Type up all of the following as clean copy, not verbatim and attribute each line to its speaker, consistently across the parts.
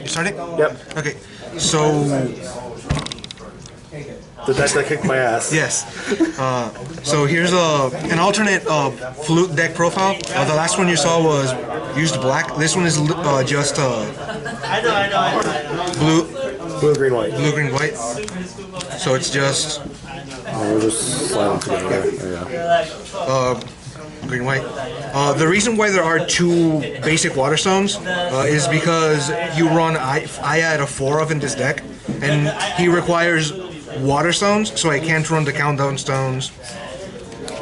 Speaker 1: You started?
Speaker 2: Yep.
Speaker 1: Okay. So
Speaker 2: the deck that kicked my ass.
Speaker 1: yes. So here's an alternate Flute deck profile. The last one you saw was used black. This one is just
Speaker 2: Blue, green, white.
Speaker 1: blue, green, white. So it's just
Speaker 2: We'll just slide them together. There you go.
Speaker 1: green, white. The reason why there are two basic water stones is because you run I add a 4 of in this deck, and he requires water stones, so I can't run the countdown stones.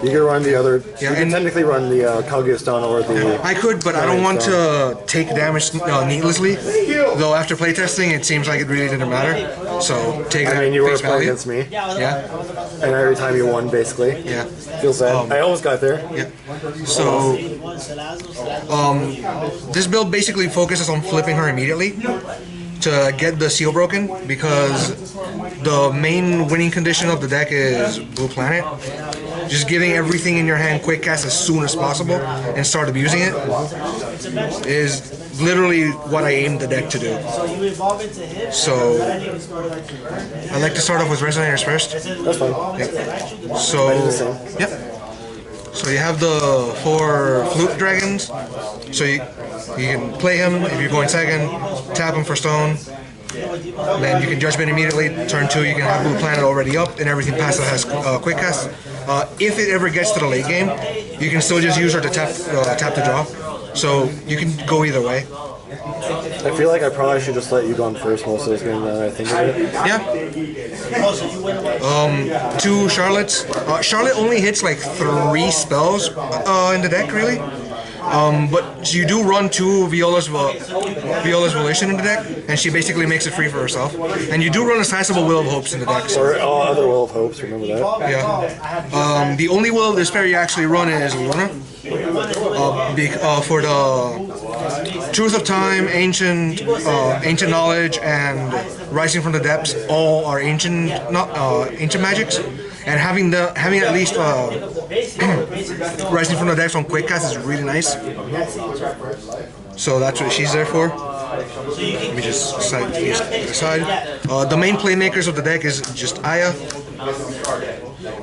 Speaker 2: You can run the other.
Speaker 1: Yeah,
Speaker 2: you can
Speaker 1: and
Speaker 2: technically run the Kaguya stone or the.
Speaker 1: I could, but I don't want to take damage needlessly. Though after playtesting, it seems like it really didn't matter. So take that.
Speaker 2: I mean, you were
Speaker 1: face
Speaker 2: playing
Speaker 1: value.
Speaker 2: against me,
Speaker 1: Yeah,
Speaker 2: and every time you won, basically.
Speaker 1: yeah.
Speaker 2: Feels sad. I almost got there.
Speaker 1: Yeah. So, this build basically focuses on flipping her immediately to get the seal broken, because the main winning condition of the deck is Blue Planet. Just giving everything in your hand quick cast as soon as possible and start abusing it is literally what I aimed the deck to do. So, I like to start off with Resonators first.
Speaker 2: That's fine.
Speaker 1: Yep. So,
Speaker 2: I do the same.
Speaker 1: yep. So you have the 4 Flute Dragons. So you can play him if you're going second, tap him for stone. Then you can Judgment immediately. Turn 2, you can have Blue Planet already up, and everything past that has quick cast. If it ever gets to the late game, you can still just use her to tap to draw. So you can go either way.
Speaker 2: I feel like I probably should just let you go on first most of those games now that I think of it.
Speaker 1: Yeah. 2 Charlottes. Charlotte only hits like 3 spells in the deck, really. But you do run 2 Viola's Volition in the deck, and she basically makes it free for herself. And you do run a sizable Will of Hopes in the deck. So.
Speaker 2: Or all other Will of Hopes, remember that?
Speaker 1: Yeah. The only Will of Despair you actually run is Luna. For the Truth of Time, Ancient Knowledge, and Rising from the Depths, all are ancient magics. And having at least Rising from the Depths on quick cast is really nice. So that's what she's there for. Let me just set these aside. The main playmakers of the deck is just Aya,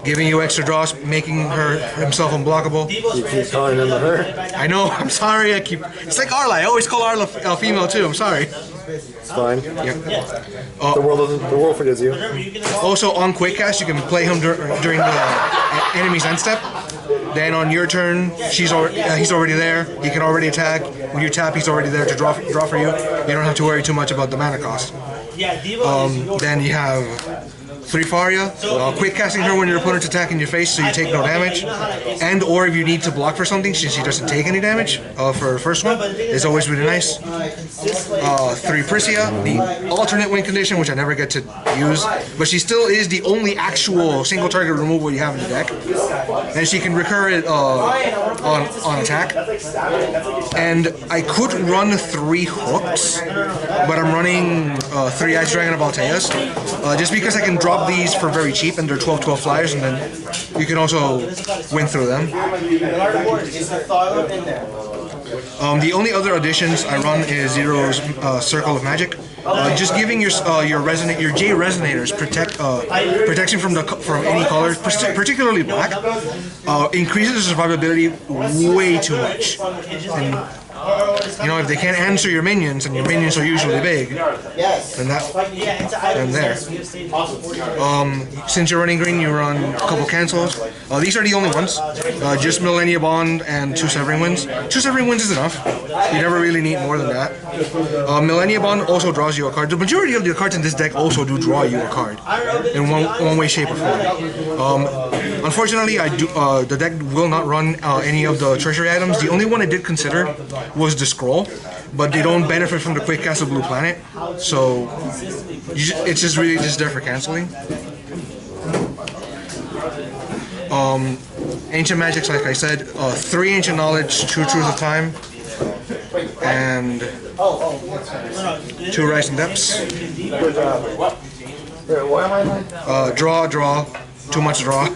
Speaker 1: giving you extra draws, making himself unblockable.
Speaker 2: You keep calling him her.
Speaker 1: I know, I'm sorry, it's like Arla, I always call Arla female too, I'm sorry.
Speaker 2: It's fine.
Speaker 1: Yeah.
Speaker 2: The world forgives you.
Speaker 1: Also on quick cast, you can play him during the enemy's end step. Then on your turn, he's already there. He can already attack. When you tap, he's already there to draw for you. You don't have to worry too much about the mana cost. Then you have 3 Faria, quick casting her when your opponent's attacking your face, so you take no damage. And or if you need to block for something, since she doesn't take any damage for the first one, is always really nice. 3 Priscia, the alternate win condition, which I never get to use, but she still is the only actual single target removal you have in the deck, and she can recur it on attack. And I could run 3 hooks, but I'm running 3 Ice Dragon of Altea's, just because I can drop these for very cheap, and they're 12/12 flyers, and then you can also win through them. The only other additions I run is Zero's Circle of Magic. Just giving your J Resonators protection from any color, particularly black, increases the survivability way too much. And, you know, if they can't answer your minions, and your minions are usually big, then there. Since you're running green, you run a couple cancels. These are the only ones. Just Millennia Bond and 2 Severing Winds. 2 Severing Winds is enough. You never really need more than that. Millennia Bond also draws you a card. The majority of the cards in this deck also do draw you a card in one way, shape, or form. Unfortunately, the deck will not run any of the treasury items. The only one I did consider was the scroll, but they don't benefit from the quick cast of Blue Planet, so it's just really just there for canceling. Ancient Magics, like I said, 3 Ancient Knowledge, 2 Truth of Time, and 2 Rising Depths. Draw, too much draw.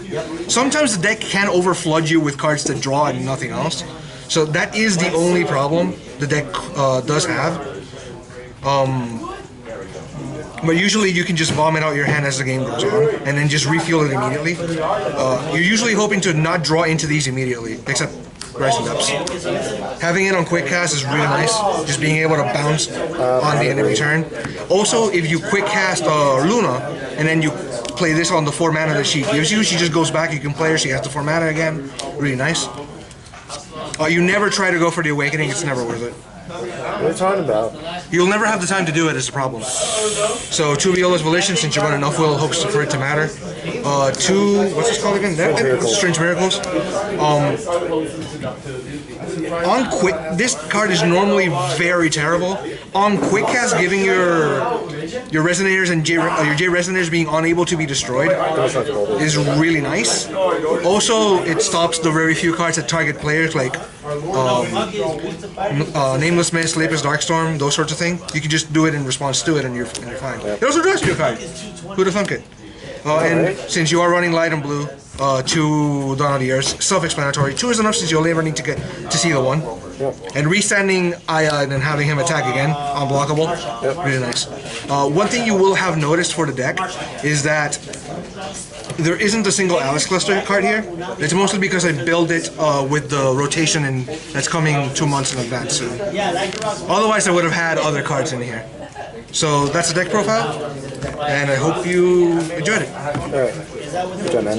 Speaker 1: Sometimes the deck can overflood you with cards that draw and nothing else. So that is the only problem the deck does have. But usually you can just vomit out your hand as the game goes on, and then just refuel it immediately. You're usually hoping to not draw into these immediately, except Rising Depths. Having it on quick cast is really nice, just being able to bounce on the enemy turn. Also, if you quick cast Luna, and then you play this on the 4 mana that she gives you, she just goes back, you can play her, she has the 4 mana again. Really nice. You never try to go for the Awakening, it's never worth it.
Speaker 2: What are you talking about?
Speaker 1: You'll never have the time to do it is the problem. So 2 Viola's Volition, since you run enough will, hopes for it to matter. 2, what's this called again? Strange Miracles. On quick, this card is normally very terrible. On quick cast, giving your Resonators and your J Resonators being unable to be destroyed is really nice. Also, it stops the very few cards that target players like Nameless Mist, Lapis Darkstorm, those sorts of things. You can just do it in response to it and you're fine. It also draws you a card. Who'd have thunk it? And since you are running light and blue, 2 Dawn of the Earth, self-explanatory. 2 is enough since you'll never need to get to see the 1. And restanding Aya and then having him attack again, unblockable, really nice. One thing you will have noticed for the deck is that there isn't a single Alice Cluster card here. It's mostly because I build it with the rotation and that's coming 2 months in advance soon. Otherwise I would have had other cards in here. So that's the deck profile, and I hope you enjoyed it.
Speaker 2: Alright. Good job, man.